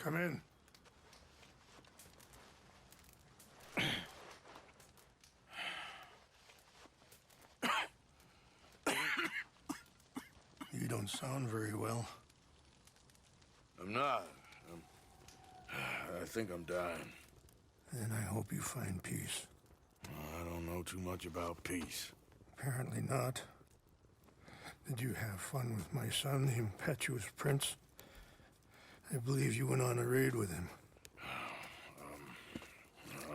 Come in. You don't sound very well. I'm not. I think I'm dying. Then I hope you find peace. I don't know too much about peace. Apparently not. Did you have fun with my son, the impetuous prince? I believe you went on a raid with him.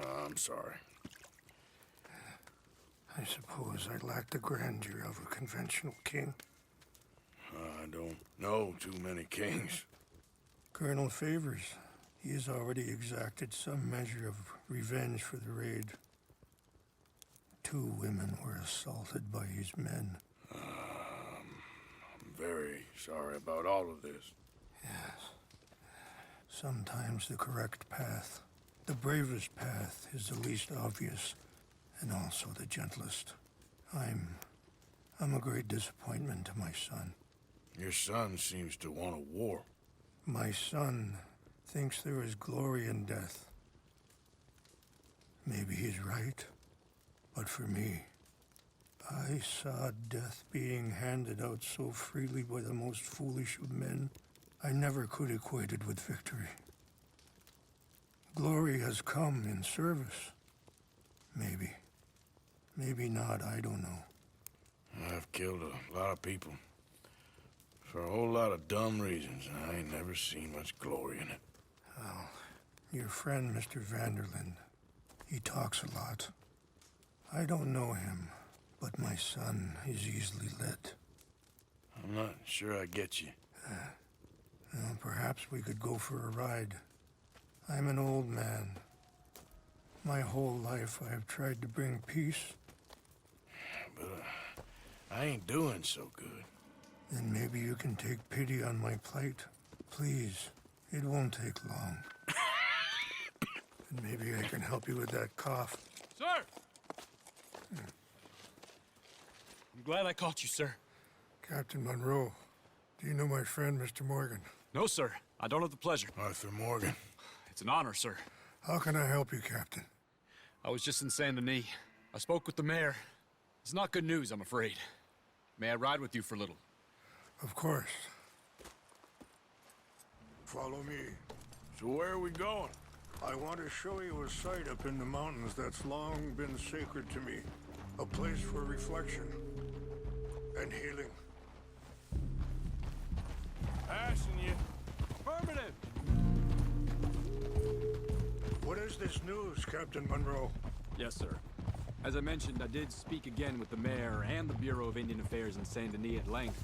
I'm sorry. I suppose I lack the grandeur of a conventional king. I don't know too many kings. Colonel Favors, he has already exacted some measure of revenge for the raid. 2 women were assaulted by his men. I'm very sorry about all of this. Yes. Sometimes the correct path, the bravest path, is the least obvious, and also the gentlest. I'm a great disappointment to my son. Your son seems to want a war. My son thinks there is glory in death. Maybe he's right, but for me, I saw death being handed out so freely by the most foolish of men, I never could equate it with victory. Glory has come in service. Maybe. Maybe not, I don't know. I've killed a lot of people. For a whole lot of dumb reasons, and I ain't never seen much glory in it. Well, your friend, Mr. Vanderlyn, he talks a lot. I don't know him, but my son is easily led. I'm not sure I get you. Well, perhaps we could go for a ride. I'm an old man. My whole life I have tried to bring peace. But I ain't doing so good. Then maybe you can take pity on my plight. Please, it won't take long. And maybe I can help you with that cough. Sir! I'm glad I caught you, sir. Captain Monroe, do you know my friend, Mr. Morgan? No, sir. I don't have the pleasure. Arthur Morgan. It's an honor, sir. How can I help you, Captain? I was just in Saint Denis. I spoke with the mayor. It's not good news, I'm afraid. May I ride with you for a little? Of course. Follow me. So where are we going? I want to show you a site up in the mountains that's long been sacred to me. A place for reflection and healing. Passing you. Affirmative! What is this news, Captain Monroe? Yes, sir. As I mentioned, I did speak again with the mayor and the Bureau of Indian Affairs in Saint Denis at length.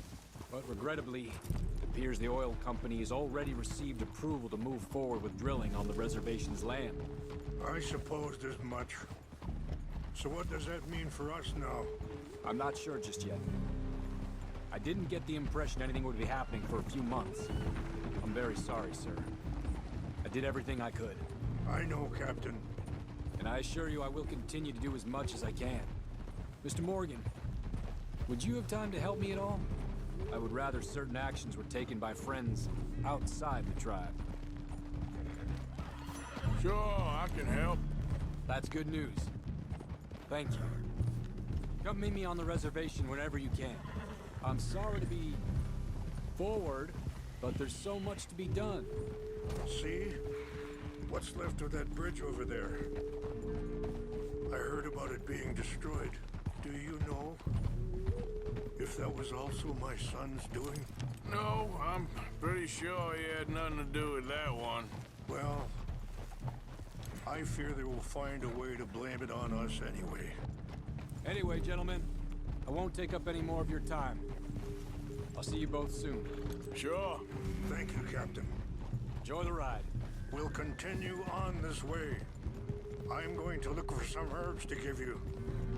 But regrettably, it appears the oil company has already received approval to move forward with drilling on the reservation's land. I supposed as much. So what does that mean for us now? I'm not sure just yet. I didn't get the impression anything would be happening for a few months. I'm very sorry, sir. I did everything I could. I know, Captain. And I assure you I will continue to do as much as I can. Mr. Morgan, would you have time to help me at all? I would rather certain actions were taken by friends outside the tribe. Sure, I can help. That's good news. Thank you. Come meet me on the reservation whenever you can. I'm sorry to be forward, but there's so much to be done. See? What's left of that bridge over there? I heard about it being destroyed. Do you know if that was also my son's doing? No, I'm pretty sure he had nothing to do with that one. Well, I fear they will find a way to blame it on us anyway. Anyway, gentlemen, I won't take up any more of your time. I'll see you both soon. Sure. Thank you, Captain. Enjoy the ride. We'll continue on this way. I'm going to look for some herbs to give you.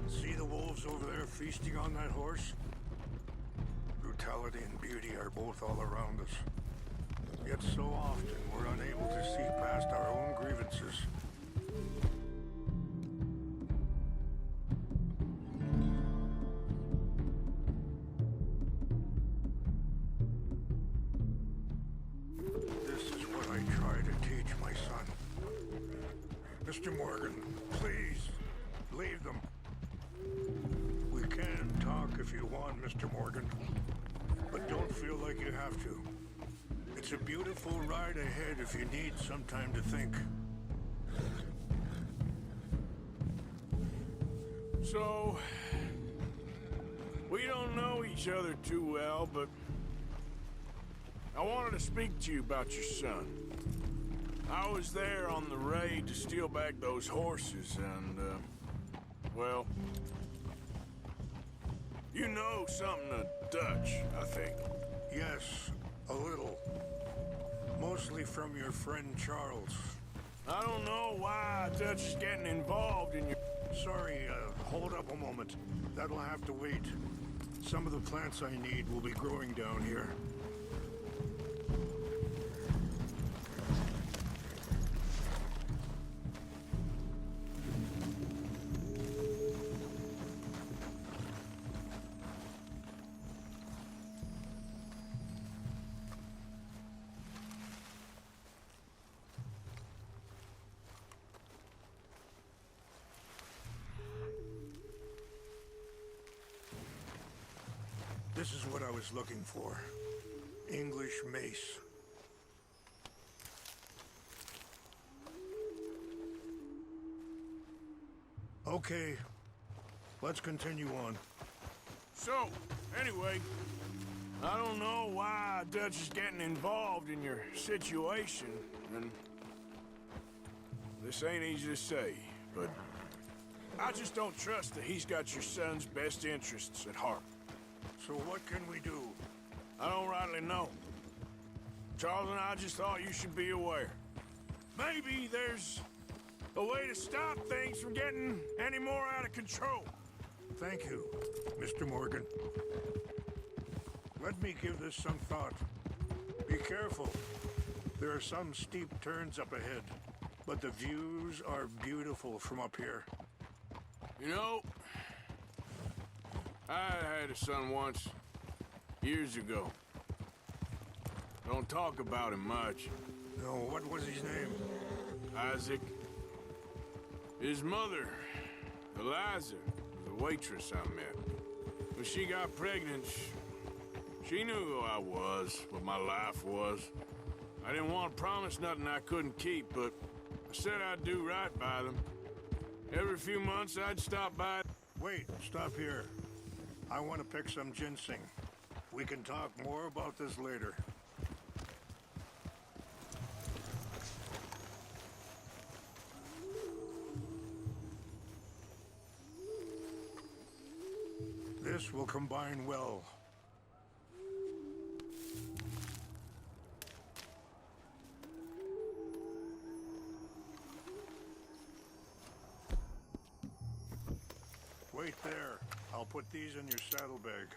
See the wolves over there feasting on that horse? Brutality and beauty are both all around us. Yet so often we're unable to see past our own grievances. This is what I try to Mr. Morgan, please, leave them. We can talk if you want, Mr. Morgan. But don't feel like you have to. It's a beautiful ride ahead if you need some time to think. So, we don't know each other too well, but I wanted to speak to you about your son. I was there on the raid to steal back those horses, and, well, you know something of Dutch, I think. Yes, a little. Mostly from your friend Charles. I don't know why Dutch is getting involved in your... Sorry, hold up a moment. That'll have to wait. Some of the plants I need will be growing down here. This is what I was looking for. English mace. Okay, let's continue on. So, anyway, I don't know why Dutch is getting involved in your situation, and this ain't easy to say, but I just don't trust that he's got your son's best interests at heart. So what can we do? I don't rightly know. Charles and I just thought you should be aware. Maybe there's a way to stop things from getting any more out of control. Thank you, Mr. Morgan. Let me give this some thought. Be careful. There are some steep turns up ahead, but the views are beautiful from up here. You know, I had a son once, years ago. Don't talk about him much. No, what was his name? Isaac. His mother, Eliza, the waitress I met. When she got pregnant, she knew who I was, what my life was. I didn't want to promise nothing I couldn't keep, but I said I'd do right by them. Every few months, I'd stop by. Wait, stop here. I want to pick some ginseng. We can talk more about this later. This will combine well. Wait there. I'll put these in your saddlebag.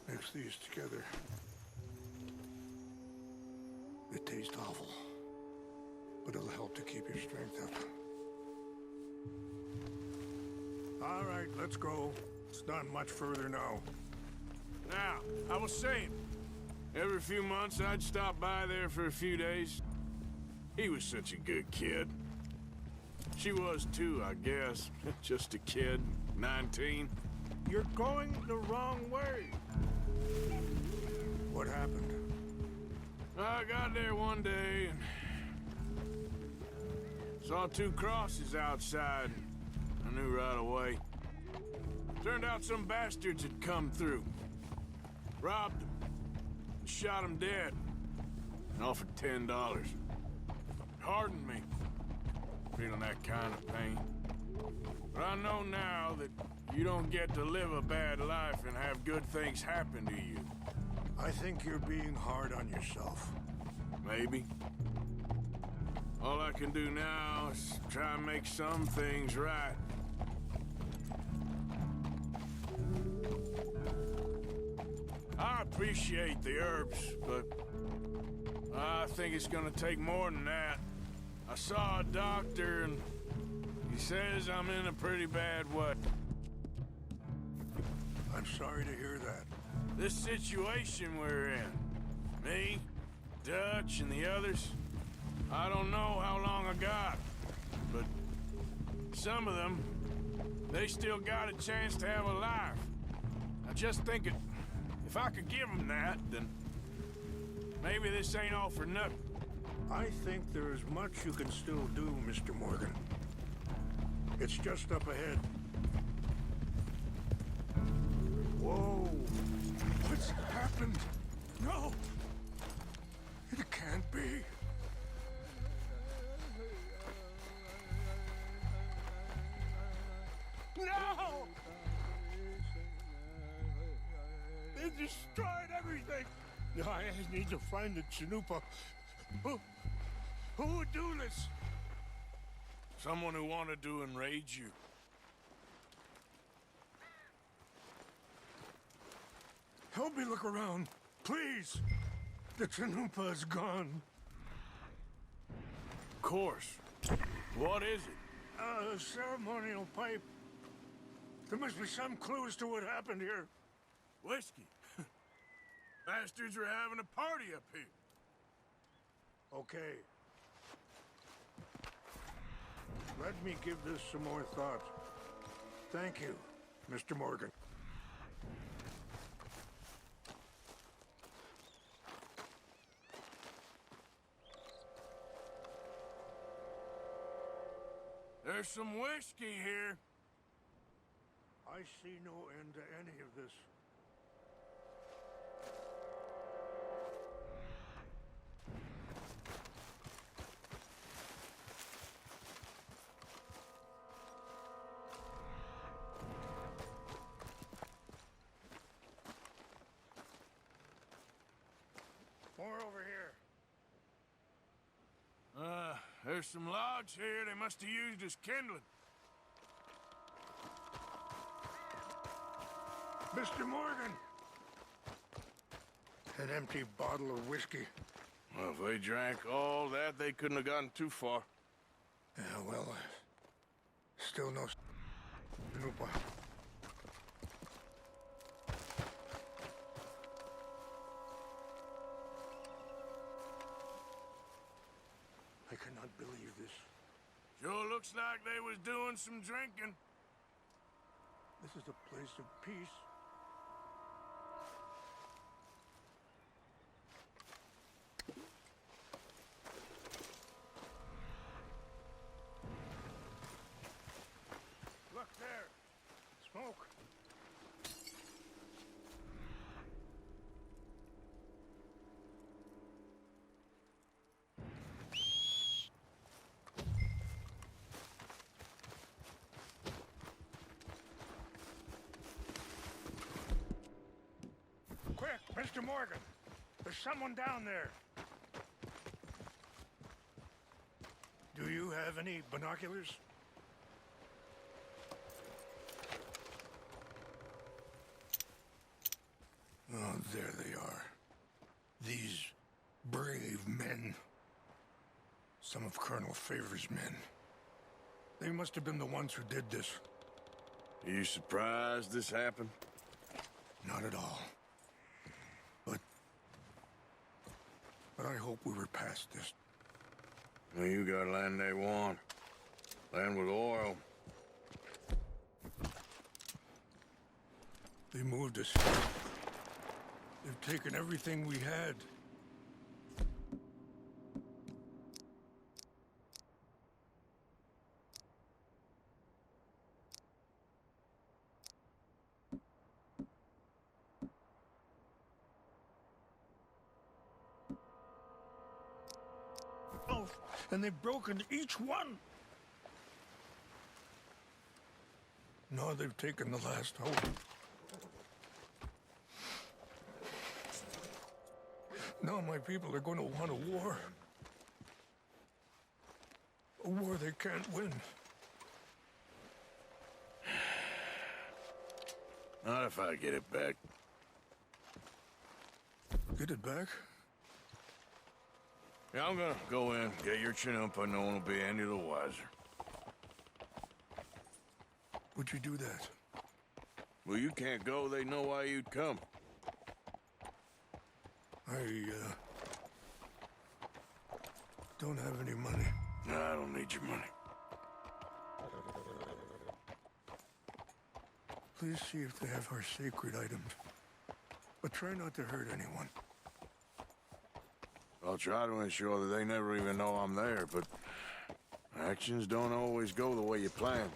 Mix these together. It tastes awful, but it'll help to keep your strength up. All right, let's go. It's not much further now. Now, I was saying, every few months I'd stop by there for a few days. He was such a good kid. She was too, I guess. Just a kid, 19. You're going the wrong way. What happened? I got there one day and saw two crosses outside. I knew right away. Turned out some bastards had come through. Robbed them. And shot them dead. And offered $10. Hardened me. Feeling that kind of pain. But I know now that you don't get to live a bad life and have good things happen to you. I think you're being hard on yourself. Maybe. All I can do now is try and make some things right. I appreciate the herbs, but I think it's gonna take more than that. I saw a doctor and he says I'm in a pretty bad way. I'm sorry to hear that. This situation we're in, me, Dutch, and the others, I don't know how long I got, but some of them, they still got a chance to have a life. I just think if I could give them that, then maybe this ain't all for nothing. I think there is much you can still do, Mr. Morgan. It's just up ahead. Whoa! What's happened? No! It can't be. No! They destroyed everything! I need to find the Chanupa. Who would do this? Someone who wanted to enrage you. Help me look around, please. The Chanupa is gone. Of course. What is it? A ceremonial pipe. There must be some clues to what happened here. Whiskey. Bastards are having a party up here. Okay. Let me give this some more thought. Thank you, Mr. Morgan. There's some whiskey here. I see no end to any of this. More over here. There's some logs here they must have used as kindling. Mr. Morgan! An empty bottle of whiskey. Well, if they drank all that, they couldn't have gotten too far. Yeah, well, still no Chanupa. I cannot believe this. Sure looks like they was doing some drinking. This is a place of peace. Look there! Smoke! Quick, Mr. Morgan! There's someone down there! Do you have any binoculars? Oh, there they are. These brave men. Some of Colonel Favor's men. They must have been the ones who did this. Are you surprised this happened? Not at all. But I hope we were past this. Well, you got land they want. Land with oil. They moved us. They've taken everything we had. Oh, and they've broken each one. No, they've taken the last hope. Now my people are going to want a war. A war they can't win. Not if I get it back. Get it back? Yeah, I'm gonna go in, get your chinumpa, no one will be any the wiser. Would you do that? Well, you can't go, they know why you'd come. I, don't have any money. No, I don't need your money. Please see if they have our sacred items. But try not to hurt anyone. I'll try to ensure that they never even know I'm there, but actions don't always go the way you plan.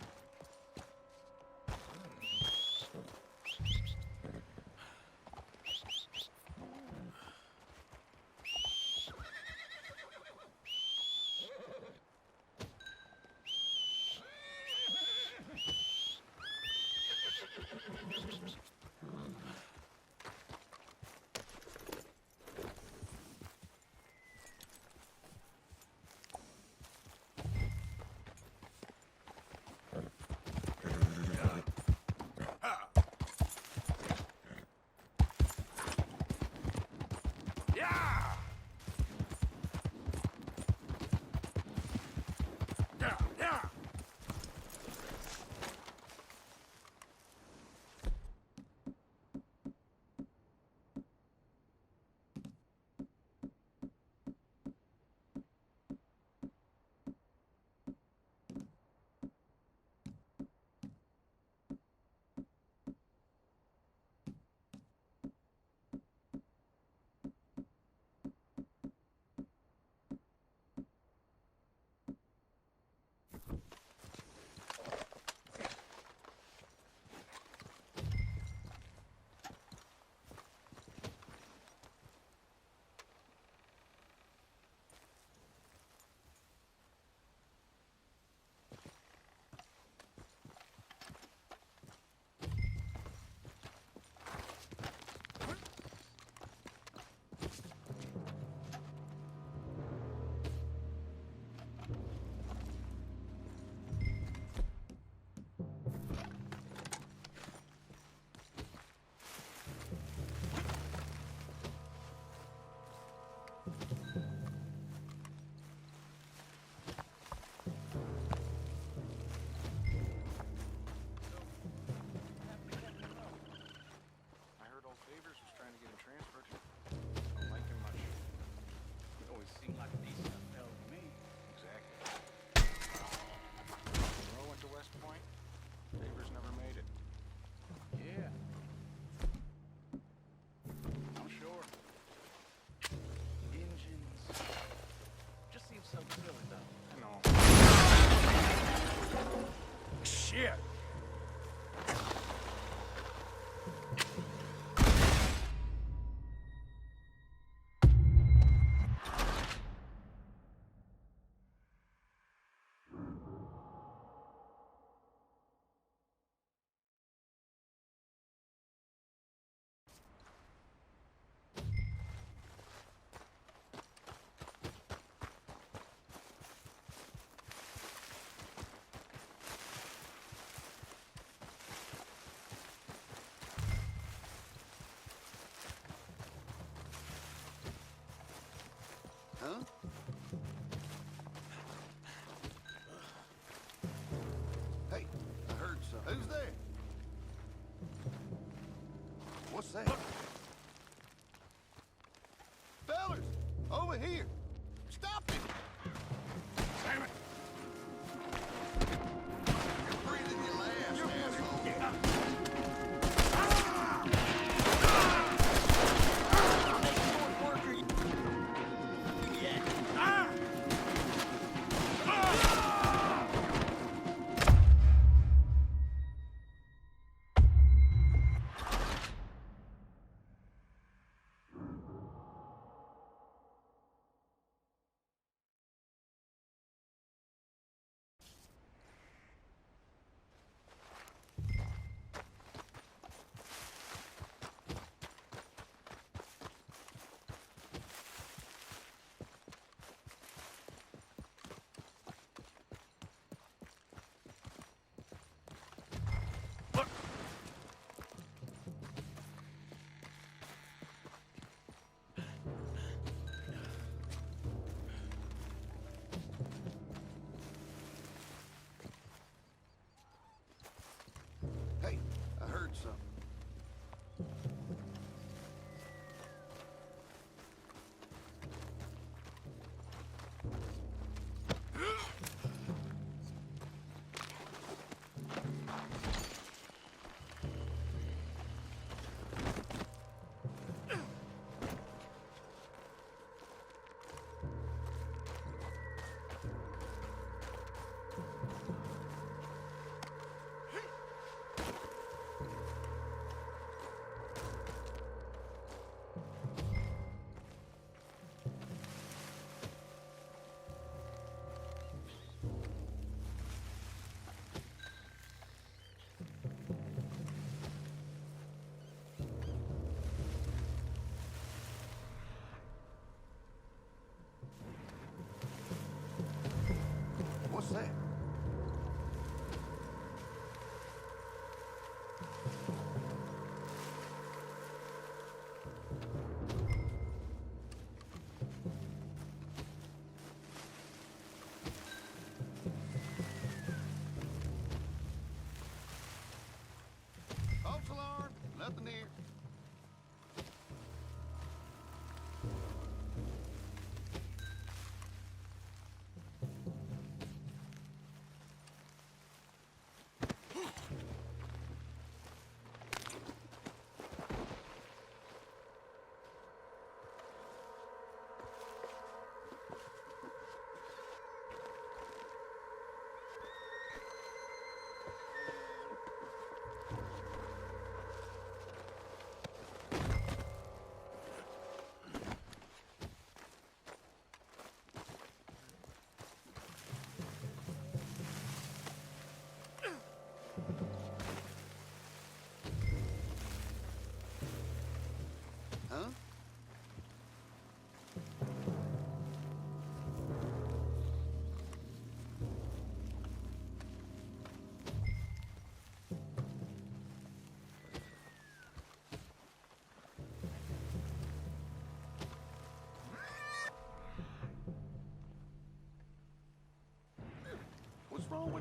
Huh? Hey, I heard something. Who's there? What's that? Fellers, over here. Stop it! Damn it! You're breathing your last, asshole.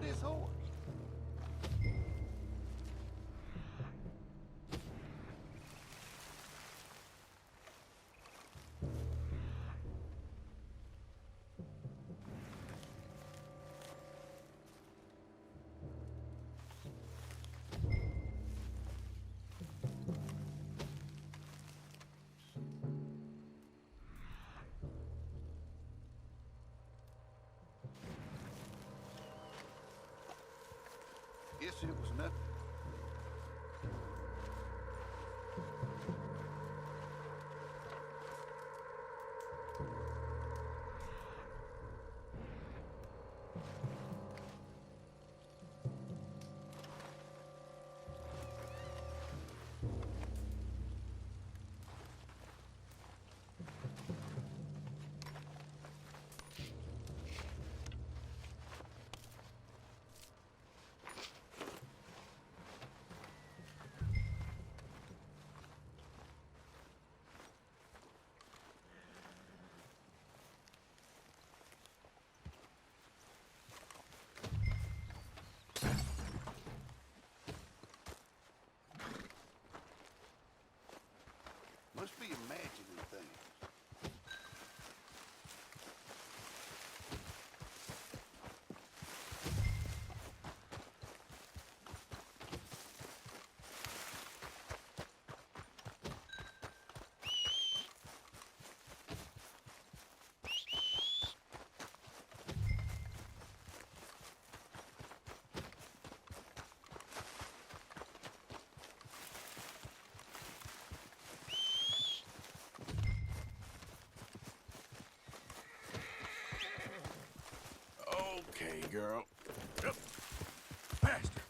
with this horse? Guess it was nothing. Must be imagining things. Okay, girl. Up. Faster.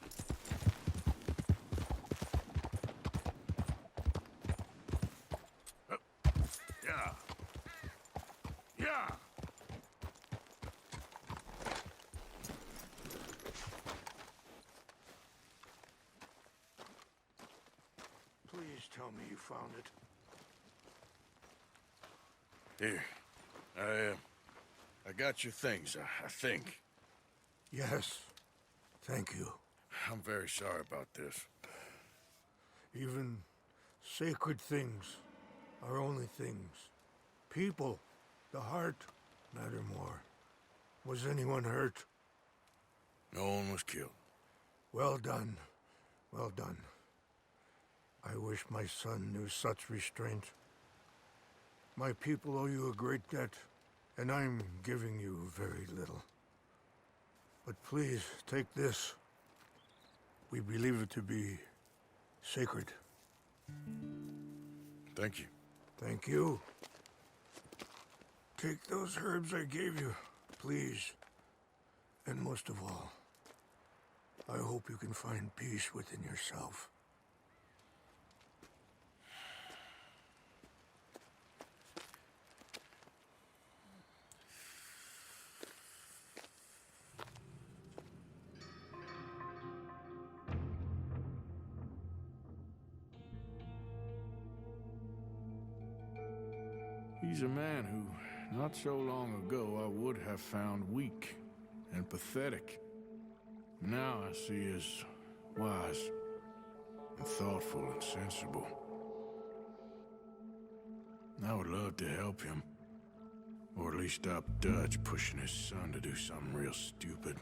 Up. Yeah. Yeah. Please tell me you found it. Here. I got your things, I think. Yes. Thank you. I'm very sorry about this. Even sacred things are only things. People, the heart, matter more. Was anyone hurt? No one was killed. Well done. Well done. I wish my son knew such restraint. My people owe you a great debt, and I'm giving you very little. But please, take this. We believe it to be sacred. Thank you. Thank you. Take those herbs I gave you, please. And most of all, I hope you can find peace within yourself. He's a man who, not so long ago, I would have found weak and pathetic. Now I see as wise and thoughtful and sensible. I would love to help him, or at least stop Dutch pushing his son to do something real stupid.